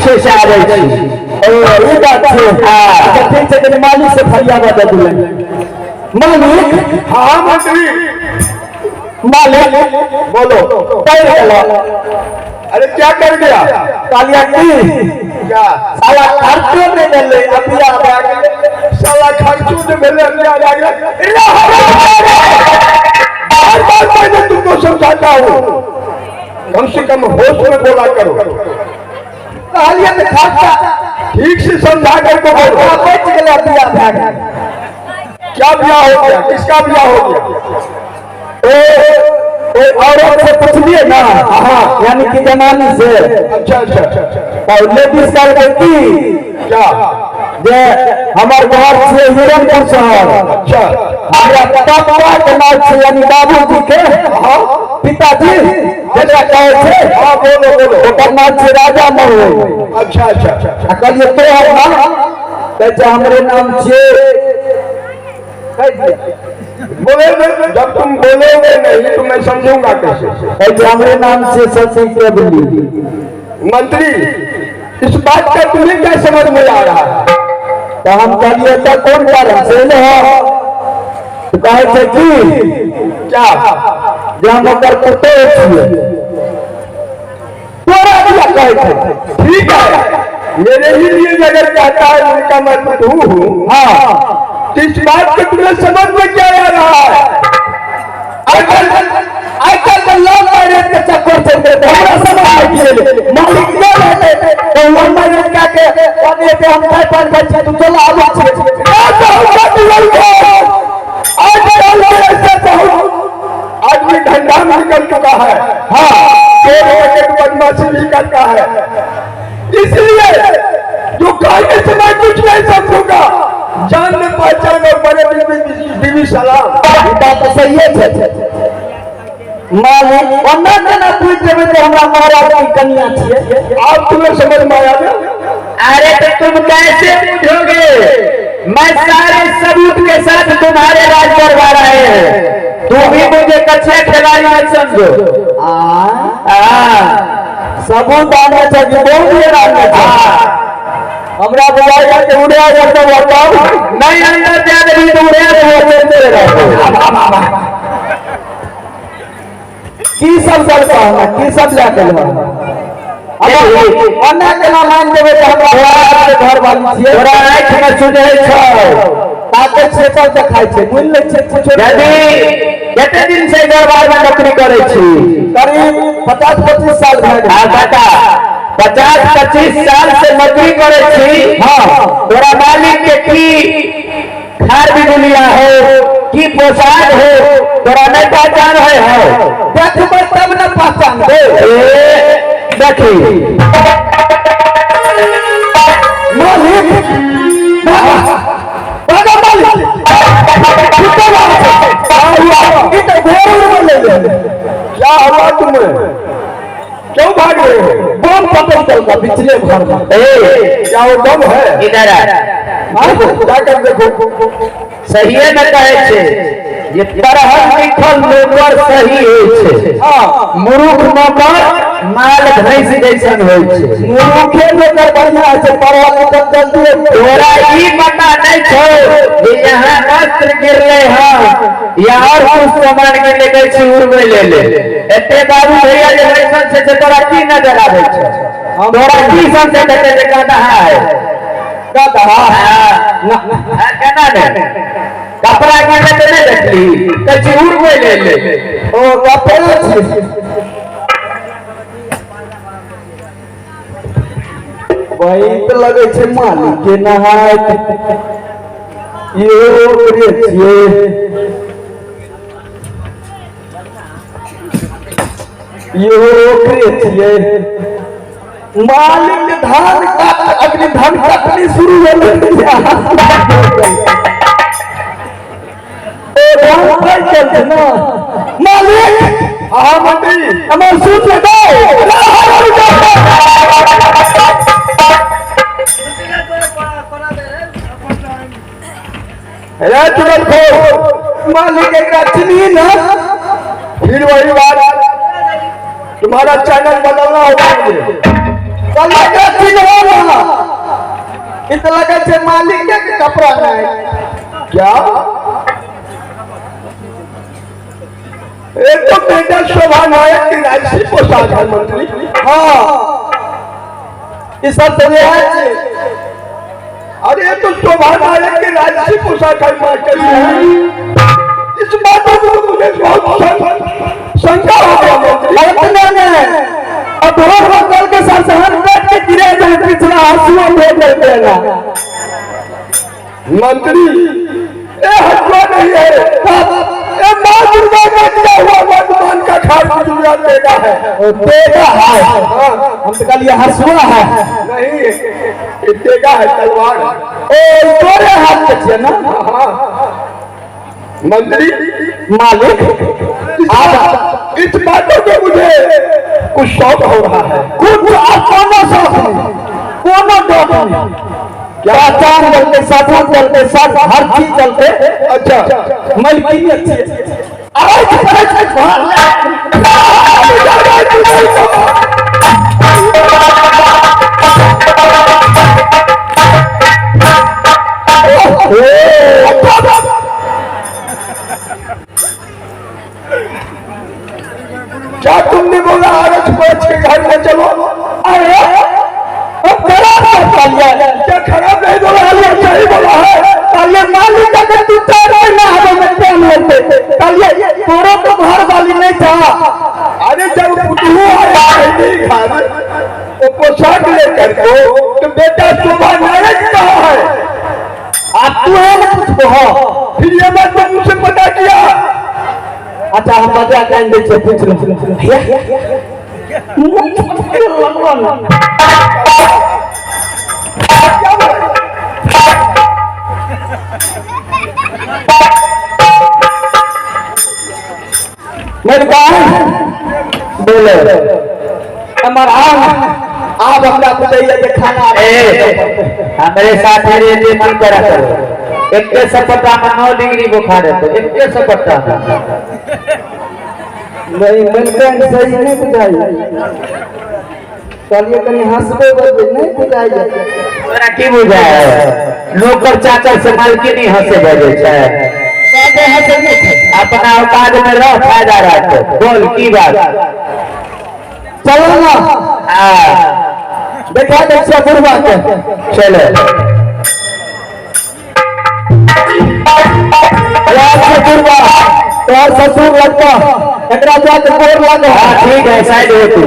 पीछे से आ रही थी। ये बात है। अच्छा ठीक है, तेरे मालिक से फरियाद दे दूँ। मालिक। हाँ मंत्री। मालिक बोलो। अरे क्या कर गया? कालिया की क्या साला खर्चों में डले अभी आ गया। साला खर्चों में मेरे अंदर आ गया। बार बार मैं तुमको समझाता हूँ, कम से कम होश में बोला करो। कालिया में खर्चा ठीक से समझा करके बोलो। बच गया अभी आ गया। क्या ब्याह हो गया? किसका ब्याह हो गया? औरत से पूछ लिए ना। हाँ यानी कि जनानी से। अच्छा अच्छा अच्छा। और लेडीज कर की क्या जे हमारे घर से हिरनपुर शहर। अच्छा। हमारा पापा के नाम से यानी बाबूजी के पिताजी जैसा कहे थे। हाँ बोलो बोलो। ओकर नाम से राजा मोहन। अच्छा अच्छा अच्छा। कहलिए तो है ना कहते हमारे नाम से बोले जब तुम बोलोगे नहीं तो मैं समझूंगा कैसे? हमारे नाम से सबसे केबली। मंत्री इस बात का तुम्हें क्या समझ में आ रहा है? तो हम कहलिए तो कौन कारण से हो तो कहे थे कि क्या जो हम ओकर कुत्ते छिए तोरा दिया कहे थे। ठीक है, मेरे ही लिए अगर कहता है उनका मैं कुटू हूँ। हाँ इस बात को तुम्हें समझ में क्या आ रहा है? आजकल तो लोग मैरिज के चक्कर चलते थे। हमरा समझ में किए मालिक क्या रहते तो हम मैरिज क्या के और ये पे हम काय पर बच्चे तू चला आलो छे आदमी धंधा निकल चुका है। हाँ बदमाशी भी करता है, इसलिए जो कहने से मैं कुछ नहीं समझूंगा। जान में पहचान और बड़े बीवी सलाम। बात तो सही है मालिक और ना पूछ देवे तो हमरा महाराज की कन्या छिए। आप तुम्हें समझ में आया ना? अरे तो तुम कैसे पूछोगे? मैं सारे सबूत के साथ तुम्हारे राज दरबार आए हैं। तुम भी मुझे कच्चे खिलाड़ी मत समझो। सबूत आना चाहिए, बहुत ही आना चाहिए। हमरा बुलाया के उड़िया करते बताओ नहीं अंदर जाने भी दूर है तो चलते रहो। की सब करता है की सब लेके अन्ना के नाम मान देवे तो हमरा घर वाली छिए। तोरा आँख में सुनै छौ ताके से सब देखाय छै मूल्य छै कुछ यदि कते दिन से दरबार में नौकरी करे छी? करीब 50-25 साल भए गेल। हाँ बेटा 50-25 साल से नौकरी करे छी। हाँ तोरा मालिक के की खार बिगुलिया हो की पोशाक हो तोरा नहीं पहचान है? देखबै तब न पहचान दे। देखी मालिक बाबा मालिक कितना बात है घोर ले ले। क्या हुआ तुम्हें? क्यों भाग रहे हो? बम पकड़ चलता पिछले घर में। क्या वो दम है? इधर जाकर देखो। सही है न कहे छे ये तरह लिखल नौकर सही होय छे। मूर्ख नौकर माल भैंस जैसन होय छे। मूर्खे नौकर बढ़िया छै पढ़ल लिखल जल्दी। तोरा ई पता नहीं छो कि यहाँ वस्त्र गिरले हैं या और कुछ सामान गिरले गई छी उड़वे ले ले। एते बाबू भैया जे वैसन से तोरा की नजर आवे छे? तोरा की समझे देते जे कहता है केना ने कपड़ा गिरले तो नहीं देखली कची उड़वे ले ले। ओ कपड़ा छै वही तो लगे छे मालिक के नहायत ये करे छिए। ये करे छिए मालिक धान काट अग्नि धान काटनी शुरू हो गई। धान पर चलते ना मालिक। हाँ मंत्री हमारे सूट लगाओ। तुरंत खो मालिक एक चिन्ही ना। फिर वही बात, तुम्हारा चैनल बदलना होगा मुझे। चला के चिन्हो ना इत लगे छे मालिक के कपड़ा नहीं क्या एक तो बेटा शोभा नायक की राशि पोशाक है मंत्री। हाँ इस सब से है अरे तो शोभा नायक की राशि पोशाक है मास्टर इस बात को मुझे बहुत शंका हो गया मंत्री। अब कल के साथ हम बैठ के गिरे जाए पिछला आंसू दे देना मंत्री ये हटवा नहीं है ये मां दुर्गा का दिया हुआ वर्तमान का खाद दुनिया देगा है देगा है हम तो कल ये हंसुआ है नहीं ये देगा है तलवार ओ तोरे हाथ में छे ना मंत्री मालिक आप इस बातों को मुझे कुछ शौक हो रहा है कुछ कोनो शौक नहीं कोनो डोक नहीं क्या चार चलते साथ चलते साथ हर चीज चलते अच्छा मलकी अच्छी क्या तुमने बोला आरस पहुंच के घर में चलो अरे क्या खराब नहीं बोला अच्छा ही बोला है ये मालिक अगर तू तेरे ना हवा में प्रेम होते कल ये तोरो तो घर वाली नहीं था अरे जब पुतलू आया नहीं घर वो पोशाक लेकर तो बेटा शोभा नायक कहा है आप तू है ना कुछ कहो फिर ये बात तो मुझसे पता किया अच्छा हम बजा कैंडे से पूछ मेरे बोले हमारा आप अपना बताइए कि खाना हमारे साथ ये मन करा करो एक सपटा में 9 डिग्री बुखार है तो एक सपटा नहीं मिलते सही नहीं बुझाई चलिए कहीं हंसबे बजे नहीं बुझाई तोरा की बुझाए नौकर चाकर से मालकिनी हंसे बजे छै अपना औकात में रह फायदा रख बोल की बात चलो ना देखा देखिए बुढ़वा के चलो बुढ़वा तो ससुर लगता एकरा जाके बोर लगा ठीक है साइड हो तू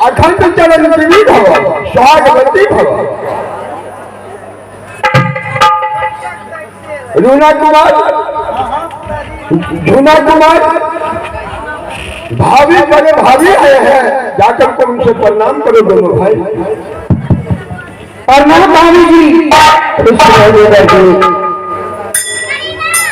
अखंड चरण भागवती भव। रूना कुमार, झूना कुमार भाभी बड़े भाभी आए हैं, जाकर को उनसे प्रणाम करो दोनों भाई। प्रणाम भाभी जी। खुश रहो भाई जी,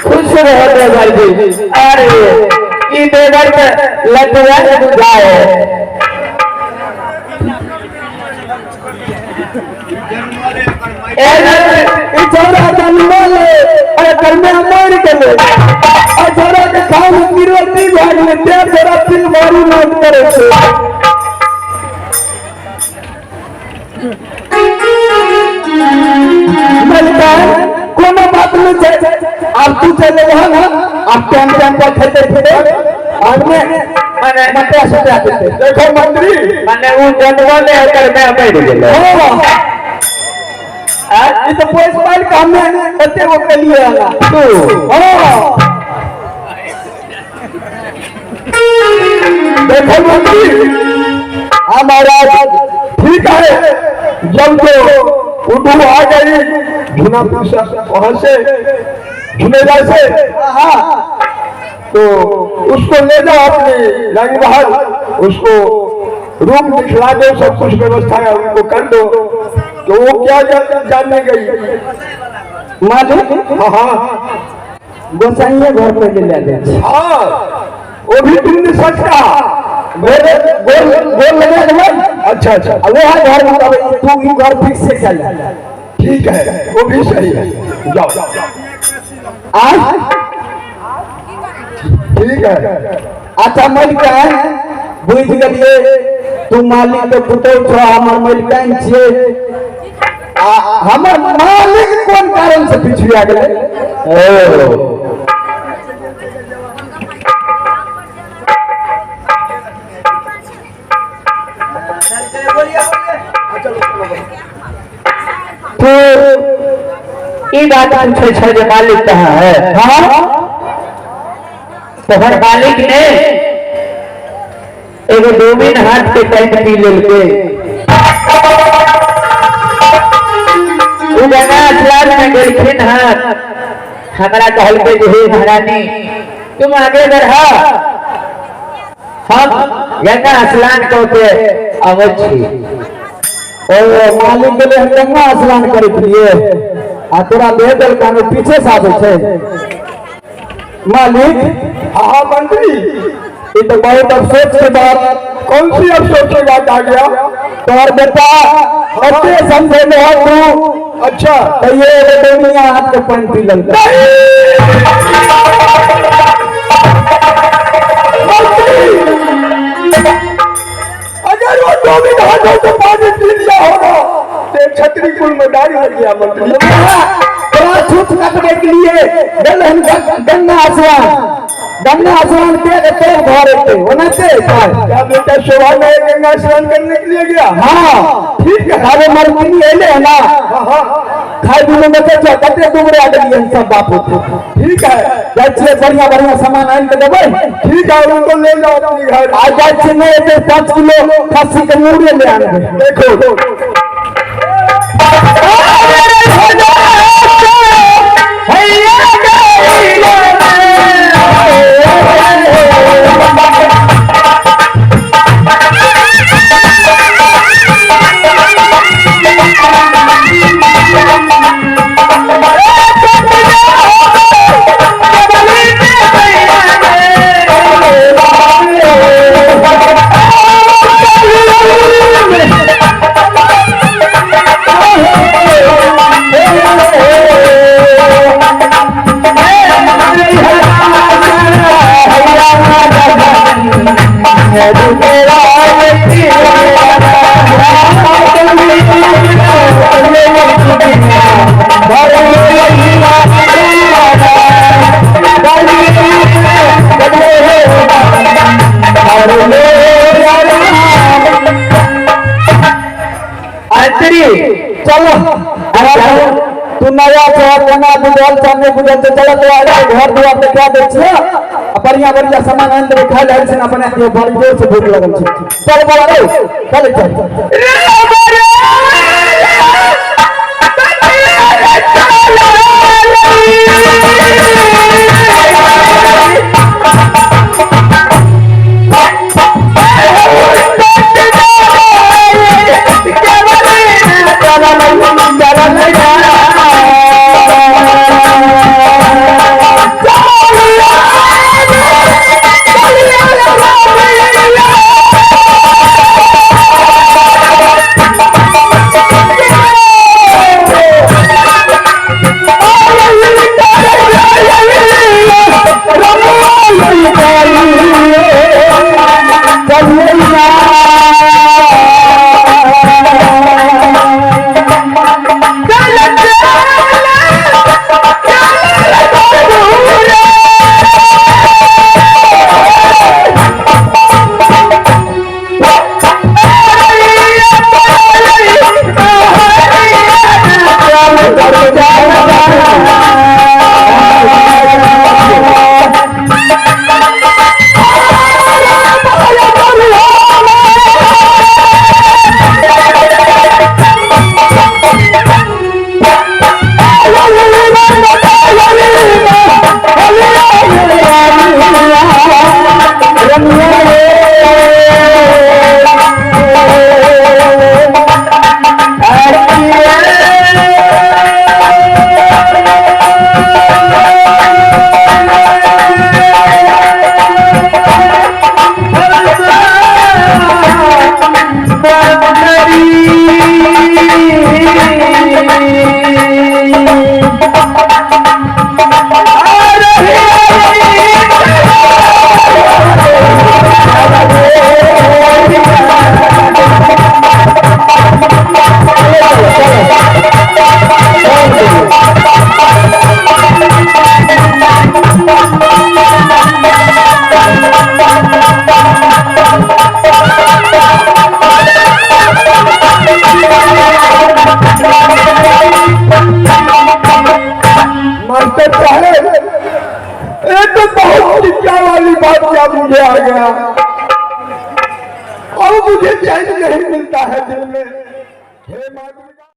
खुश रहो भाई जी। अरे ये देवर लटुआ जाए छोरा जन्मल अरे घर में मर गए और छोरा के खान गिरवती भाग में ते छोरा फिर मारू नोट करे छे। मलका कोनो बात नहीं छे, अब तू चले वहां ना, अब टाइम पर खेते फिरे और में माने मटे से जाते थे। देखो मंत्री, माने वो जनवा ले कर मैं बैठ गेले। ये तो पोस्ट पाइल काम में बच्चे वो के लिए आना तू। देखो मंत्री, हमारा ठीक है, जब तो उर्दू आ गई झुना वहां से झुनेजा से, तो उसको ले जाओ अपनी रंग बहार, उसको रूम दिखला दो, सब कुछ व्यवस्था है उनको कर दो। तो वो क्या जानने गई? मालिक हाँ गोसाइया घर पे ले ले हाँ, वो भी तुमने सच कहा। गोल लगा दे। अच्छा अच्छा, वो है घर में, तू ही घर फिक्स से चल। ठीक है, वो भी सही है, जाओ आज ठीक है। अच्छा मलिका बुझ गलिए, तू मालिक तो पुतो छो, हमर मलिका छे। हमर मालिक कौन कारण से पिछुआ गेले? तो ये बात पूछे छे जे मालिक कहाँ है? हाँ तो हर मालिक ने एगो डोमिन हाथ के पैंट पी लेके गंगा स्नान में गेलखिन हाथ। हमारा कहल के जो हे महारानी तुम आगे बढ़ा, हम गंगा स्नान करके अवश्य छी। ओ मालिक के लिए गंगा स्नान करे लिए आ तोरा बेदल कानो पीछे से आवे छे। मालिक हाँ मंत्री, ये तो बहुत अफसोस के बात। कौन सी अफसोस की बात आ गया? तोर बेटा अच्छे समझे में हो तू। अच्छा, तो ये दुनिया हाथ के पानी पी लेगा। अगर वो डोमिन हाथों से पानी पी लिया होगा तो छतरी कुल में दाढ़ी लग गया मंत्री। थोड़ा छूट काटने के लिए गंगा स्नान के तो घर पे होना चाहिए। क्या बेटा शोभा में गंगा स्नान करने के लिए गया? हाँ ठीक है, अरे मरमिनी एले है ना, हाँ खाए पीने में तो कते दुबरे आ गई सब बाप होते। ठीक है, जाइए बढ़िया बढ़िया सामान आन के देवे। ठीक है, उनको ले जाओ अपने घर। आज जाइए नहीं तो 5 किलो खस्सी के मुर्गे ले आने। देखो चलो तू नया केना बुझल चलने बुझल तो चलो तो घर दुआर देखा दे छिए, बढ़िया बढ़िया सामान आन दे खा ले से अपने बड़ी जोर से भूख लगल छै। चल बड़ा चल चल मास्टर साहब, ये तो बहुत चिंता वाली बात क्या मुझे आ गया, और मुझे चैन नहीं मिलता है दिल में। हे माता